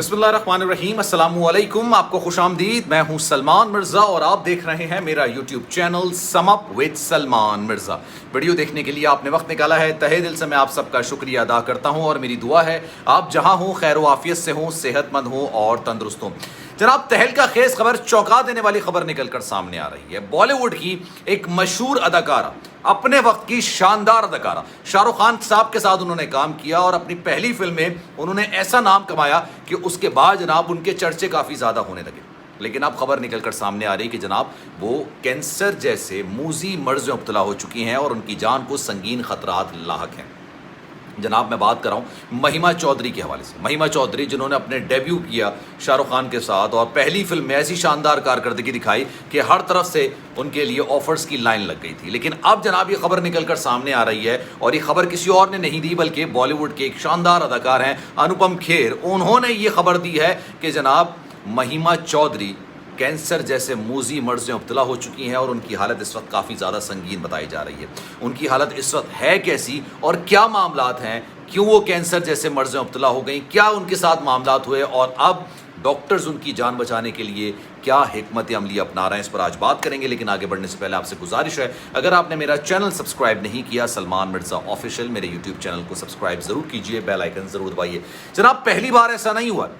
बिस्मिल्लाहिर्रहमानिर्रहीम, अस्सलाम वालेकुम। आपको खुश आमदीद। मैं हूं सलमान मिर्ज़ा और आप देख रहे हैं मेरा YouTube channel sum up with Salman Mirza. Video देखने के लिए आपने वक्त निकाला है, तहे दिल से मैं आप सबका शुक्रिया अदा करता हूं और मेरी दुआ है आप जहां हों खैर व आफियत से हों, सेहतमंद हों और तंदुरुस्त हों। जनाब, तहलका खेज खबर, चौंका देने वाली खबर निकलकर सामने आ रही है। बॉलीवुड की एक मशहूर अदाकारा, अपने वक्त की शानदार अदाकारा शाहरुख खान साहब के साथ उन्होंने काम किया और अपनी पहली फिल्म में उन्होंने ऐसा नाम कमाया कि उसके बाद जनाब उनके चर्चे काफ़ी ज़्यादा होने लगे। लेकिन अब खबर निकलकर सामने आ रही कि जनाब वो कैंसर जैसे मूजी मर्ज में मुब्तला हो चुकी हैं और उनकी जान को संगीन खतरात लाहक हैं। जनाब, मैं बात कर रहा हूँ महिमा चौधरी के हवाले से। महिमा चौधरी जिन्होंने अपने डेब्यू किया शाहरुख खान के साथ और पहली फिल्म में ऐसी शानदार कारकर्दगी दिखाई कि हर तरफ से उनके लिए ऑफर्स की लाइन लग गई थी। लेकिन अब जनाब ये खबर निकलकर सामने आ रही है और ये खबर किसी और ने नहीं दी बल्कि बॉलीवुड के एक शानदार अदाकार हैं अनुपम खेर। उन्होंने ये खबर दी है कि जनाब महिमा चौधरी कैंसर जैसे मूजी मर्ज में मुब्तला हो चुकी हैं और उनकी हालत इस वक्त काफ़ी ज़्यादा संगीन बताई जा रही है। उनकी हालत इस वक्त है कैसी और क्या मामलात हैं, क्यों वो कैंसर जैसे मर्ज में मुब्तला हो गई, क्या उनके साथ मामलात हुए और अब डॉक्टर्स उनकी जान बचाने के लिए क्या हिकमत अमली अपना रहे हैं, इस पर आज बात करेंगे। लेकिन आगे बढ़ने से पहले आपसे गुजारिश है, अगर आपने मेरा चैनल सब्सक्राइब नहीं किया सलमान मिर्ज़ा ऑफिशियल, मेरे यूट्यूब चैनल को सब्सक्राइब ज़रूर कीजिए, बेल आइकन ज़रूर दबाइए। जनाब, पहली बार ऐसा नहीं हुआ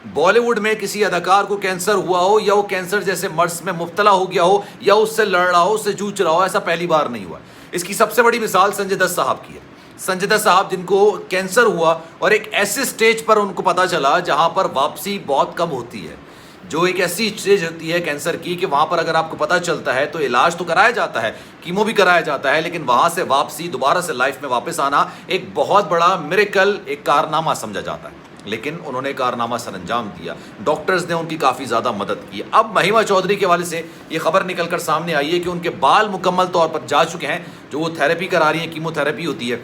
बॉलीवुड में किसी अदाकार को कैंसर हुआ हो या वो कैंसर जैसे मर्ज में मुब्तला हो गया हो या उससे लड़ रहा हो, उससे जूझ रहा हो, ऐसा पहली बार नहीं हुआ। इसकी सबसे बड़ी मिसाल संजय दत्त साहब की है। संजय दत्त साहब जिनको कैंसर हुआ और एक ऐसे स्टेज पर उनको पता चला जहां पर वापसी बहुत कम होती है, जो एक ऐसी स्टेज होती है कैंसर की कि वहाँ पर अगर आपको पता चलता है तो इलाज तो कराया जाता है, कीमो भी कराया जाता है, लेकिन वहाँ से वापसी, दोबारा से लाइफ में वापस आना एक बहुत बड़ा मिरेकल, एक कारनामा समझा जाता है। लेकिन उन्होंने कारनामा सर अंजाम दिया, डॉक्टर्स ने उनकी काफ़ी ज़्यादा मदद की। अब महिमा चौधरी के हवाले से ये खबर निकल कर सामने आई है कि उनके बाल मुकम्मल तौर पर जा चुके हैं। जो वो थेरेपी करा रही हैं, कीमोथेरेपी होती है,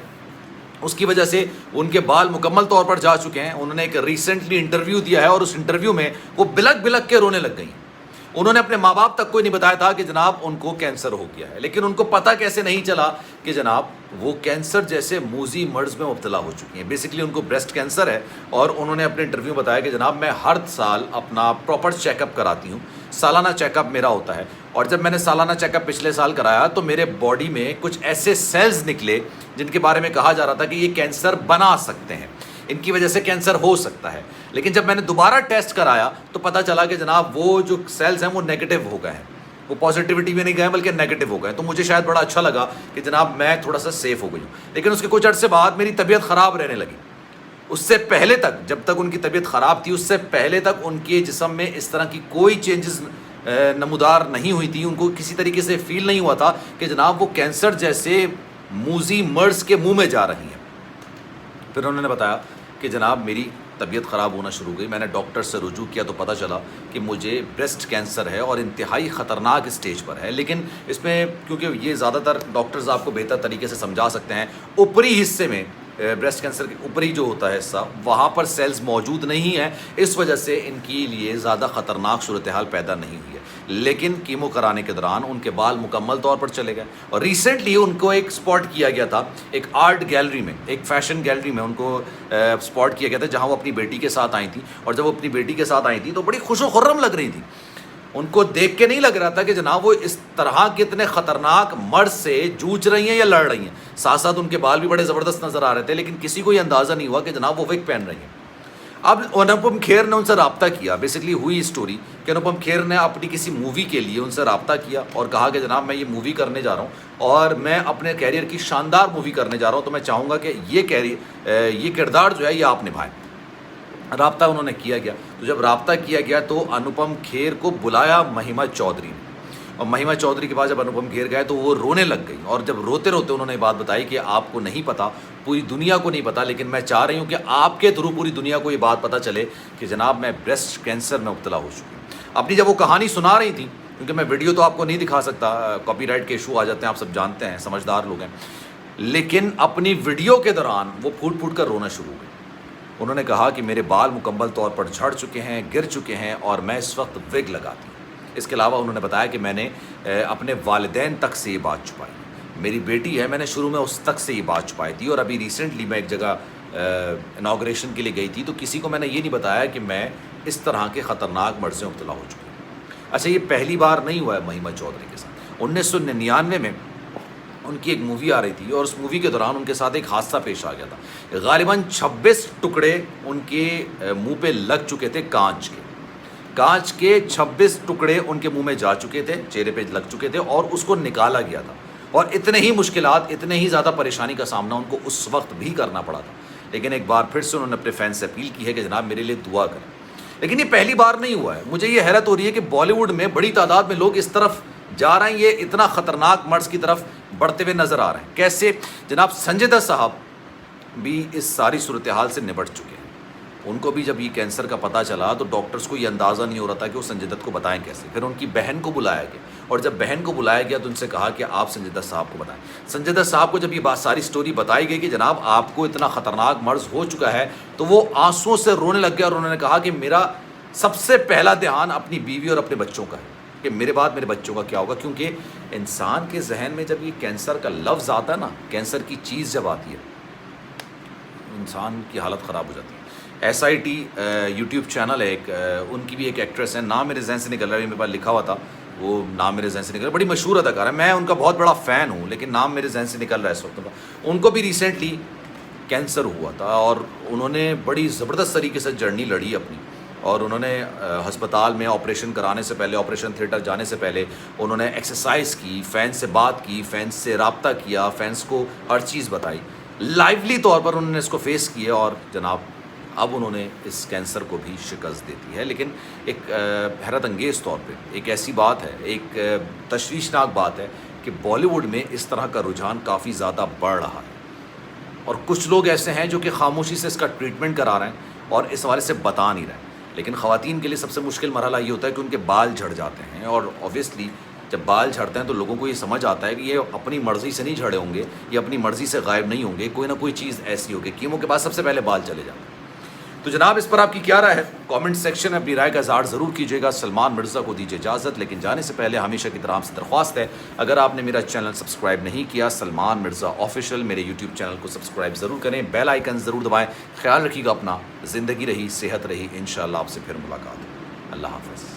उसकी वजह से उनके बाल मुकम्मल तौर पर जा चुके हैं। उन्होंने एक रिसेंटली इंटरव्यू दिया है और उस इंटरव्यू में वो बिलक बिलक के रोने लग गई। उन्होंने अपने माँ बाप तक को नहीं बताया था कि जनाब उनको कैंसर हो गया है, लेकिन उनको पता कैसे नहीं चला कि जनाब वो कैंसर जैसे मूजी मर्ज में मुब्तला हो चुकी हैं। बेसिकली उनको ब्रेस्ट कैंसर है और उन्होंने अपने इंटरव्यू में बताया कि जनाब मैं हर साल अपना प्रॉपर चेकअप कराती हूँ, सालाना चेकअप मेरा होता है और जब मैंने सालाना चेकअप पिछले साल कराया तो मेरे बॉडी में कुछ ऐसे सेल्स निकले जिनके बारे में कहा जा रहा था कि ये कैंसर बना सकते हैं, इनकी वजह से कैंसर हो सकता है। लेकिन जब मैंने दोबारा टेस्ट कराया तो पता चला कि जनाब वो जो सेल्स हैं वो नेगेटिव हो गए हैं, वो पॉजिटिविटी में नहीं गए बल्कि नेगेटिव हो गए। तो मुझे शायद बड़ा अच्छा लगा कि जनाब मैं थोड़ा सा सेफ हो गई हूँ। लेकिन उसके कुछ अर्से बाद मेरी तबीयत ख़राब रहने लगी। उससे पहले तक, जब तक उनकी तबीयत ख़राब थी, उससे पहले तक उनके जिस्म में इस तरह की कोई चेंजेस नमूदार नहीं हुई थी। उनको किसी तरीके से फील नहीं हुआ था कि जनाब वो कैंसर जैसे मूजी मर्ज के मुँह में जा रही हैं। फिर उन्होंने बताया कि जनाब मेरी तबीयत ख़राब होना शुरू हो गई, मैंने डॉक्टर से रुजू किया तो पता चला कि मुझे ब्रेस्ट कैंसर है और इंतहाई ख़तरनाक स्टेज पर है। लेकिन इसमें क्योंकि ये ज़्यादातर डॉक्टर्स आपको बेहतर तरीके से समझा सकते हैं, ऊपरी हिस्से में ब्रेस्ट कैंसर के ऊपरी जो होता है हिस्सा, वहाँ पर सेल्स मौजूद नहीं है, इस वजह से इनके लिए ज़्यादा ख़तरनाक सूरत हाल पैदा नहीं हुई है। लेकिन कीमो कराने के दौरान उनके बाल मुकम्मल तौर पर चले गए और रिसेंटली उनको एक स्पॉट किया गया था, एक आर्ट गैलरी में, एक फैशन गैलरी में उनको स्पॉट किया गया था जहाँ वो अपनी बेटी के साथ आई थी। और जब वो अपनी बेटी के साथ आई थी तो बड़ी खुशो खुर्रम लग रही थी। उनको देख के नहीं लग रहा था कि जनाब वो इस तरह के इतने ख़तरनाक मर्ज से जूझ रही हैं या लड़ रही हैं। साथ साथ उनके बाल भी बड़े ज़बरदस्त नज़र आ रहे थे, लेकिन किसी को ये अंदाज़ा नहीं हुआ कि जनाब वो विग पहन रही हैं। अब अनुपम खेर ने उनसे रब्ता किया। बेसिकली हुई स्टोरी कि अनुपम खेर ने अपनी किसी मूवी के लिए उनसे रब्ता किया और कहा कि जनाब मैं ये मूवी करने जा रहा हूँ और मैं अपने कैरियर की शानदार मूवी करने जा रहा हूँ, तो मैं चाहूँगा कि ये किरदार जो है ये आप निभाएं। राब्ता उन्होंने किया गया। तो जब राब्ता किया गया तो अनुपम खेर को बुलाया महिमा चौधरी ने, और महिमा चौधरी के पास जब अनुपम खेर गए तो वो रोने लग गई। और जब रोते रोते उन्होंने बात बताई कि आपको नहीं पता, पूरी दुनिया को नहीं पता, लेकिन मैं चाह रही हूँ कि आपके थ्रू पूरी दुनिया को ये बात पता चले कि जनाब मैं ब्रेस्ट कैंसर में मुब्तला हो चुकी हूँ। अपनी जब वो कहानी सुना रही थी, क्योंकि मैं वीडियो तो आपको नहीं दिखा सकता, कॉपीराइट के इशू आ जाते हैं, आप सब जानते हैं, समझदार लोग हैं, लेकिन अपनी वीडियो के दौरान वो फूट फूट कर रोना शुरू हो गई। उन्होंने कहा कि मेरे बाल मुकम्मल तौर पर झड़ चुके हैं, गिर चुके हैं और मैं इस वक्त विग लगाती हूँ। इसके अलावा उन्होंने बताया कि मैंने अपने वालिदैन तक से ये बात छुपाई। मेरी बेटी है, मैंने शुरू में उस तक से ये बात छुपाई थी और अभी रिसेंटली मैं एक जगह انوگریشن کے لیے گئی تھی تو کسی کو میں نے یہ نہیں بتایا کہ میں اس طرح کے خطرناک مرض میں مبتلا ہو چکا ہوں۔ اچھا یہ پہلی بار نہیں ہوا ہے مہیمہ چودھری کے ساتھ۔ 1999 میں ان کی ایک مووی آ رہی تھی اور اس مووی کے دوران ان کے ساتھ ایک حادثہ پیش آ گیا تھا۔ غالباً 26 ٹکڑے ان کے منہ پہ لگ چکے تھے، کانچ کے 26 ٹکڑے ان کے منہ میں جا چکے تھے، چہرے پہ لگ چکے تھے اور اس کو نکالا گیا تھا، اور اتنے ہی مشکلات، اتنے ہی زیادہ پریشانی کا سامنا ان کو اس وقت بھی کرنا پڑا تھا۔ لیکن ایک بار پھر سے انہوں نے اپنے فینس سے اپیل کی ہے کہ جناب میرے لیے دعا کریں۔ لیکن یہ پہلی بار نہیں ہوا ہے۔ مجھے یہ حیرت ہو رہی ہے کہ بالی ووڈ میں بڑی تعداد میں لوگ اس طرف جا رہے ہیں، یہ اتنا خطرناک مرض کی طرف بڑھتے ہوئے نظر آ رہے ہیں۔ کیسے؟ جناب سنجے دت صاحب بھی اس ساری صورتحال سے نبٹ چکے ہیں۔ ان کو بھی جب یہ کینسر کا پتہ چلا تو ڈاکٹرز کو یہ اندازہ نہیں ہو رہا تھا کہ وہ سنجے دت کو بتائیں کیسے۔ پھر ان کی بہن کو بلایا گیا، اور جب بہن کو بلایا گیا تو ان سے کہا کہ آپ سنجے دت صاحب کو بتائیں۔ سنجے دت صاحب کو جب یہ بات ساری سٹوری بتائی گئی کہ جناب آپ کو اتنا خطرناک مرض ہو چکا ہے، تو وہ آنسوؤں سے رونے لگ گیا اور انہوں نے کہا کہ میرا سب سے پہلا دھیان اپنی بیوی اور اپنے بچوں کا ہے کہ میرے بعد میرے بچوں کا کیا ہوگا۔ کیونکہ انسان کے ذہن میں جب یہ کینسر کا لفظ آتا ہے نا، کینسر کی چیز جب آتی ہے، انسان کی حالت خراب ہو جاتی ہے۔ SIT یوٹیوب چینل ہے ایک، ان کی بھی ایک ایکٹریس ہے، نام میرے ذہن سے نکل رہا ہے، میرے پاس لکھا ہوا تھا وہ نام میرے ذہن سے نکل رہا ہے، بڑی مشہور اداکار ہے، میں ان کا بہت بڑا فین ہوں، لیکن نام میرے ذہن سے نکل رہا ہے اس وقت۔ ان کو بھی ریسنٹلی کینسر ہوا تھا اور انہوں نے بڑی زبردست طریقے سے جرنی لڑی اپنی، اور انہوں نے ہسپتال میں آپریشن کرانے سے پہلے، آپریشن تھیٹر جانے سے پہلے انہوں نے ایکسرسائز کی، فینس سے بات کی، فینس سے رابطہ کیا، فینس کو ہر چیز بتائی، لائیولی طور پر انہوں نے اس کو فیس کیا، اور جناب اب انہوں نے اس کینسر کو بھی شکست دے دی ہے۔ لیکن ایک حیرت انگیز طور پہ ایک ایسی بات ہے، ایک تشویشناک بات ہے کہ بالی ووڈ میں اس طرح کا رجحان کافی زیادہ بڑھ رہا ہے، اور کچھ لوگ ایسے ہیں جو کہ خاموشی سے اس کا ٹریٹمنٹ کرا رہے ہیں اور اس حوالے سے بتا نہیں رہے ہیں۔ لیکن خواتین کے لیے سب سے مشکل مرحلہ یہ ہوتا ہے کہ ان کے بال جھڑ جاتے ہیں، اور اوبویسلی جب بال جھڑتے ہیں تو لوگوں کو یہ سمجھ آتا ہے کہ یہ اپنی مرضی سے نہیں جھڑے ہوں گے، یہ اپنی مرضی سے غائب نہیں ہوں گے، کوئی نہ کوئی چیز ایسی ہوگی، کیمو کے بعد سب سے پہلے بال چلے جاتے ہیں۔ تو جناب اس پر آپ کی کیا رائے ہے؟ کامنٹ سیکشن میں اپنی رائے کا اظہار ضرور کیجیے گا۔ سلمان مرزا کو دیجیے اجازت، لیکن جانے سے پہلے ہمیشہ کی طرح آپ سے درخواست ہے، اگر آپ نے میرا چینل سبسکرائب نہیں کیا سلمان مرزا آفیشیل، میرے یوٹیوب چینل کو سبسکرائب ضرور کریں، بیل آئیکن ضرور دبائیں۔ خیال رکھیے گا اپنا، زندگی رہی، صحت رہی، انشاءاللہ آپ سے پھر ملاقات۔ اللہ حافظ۔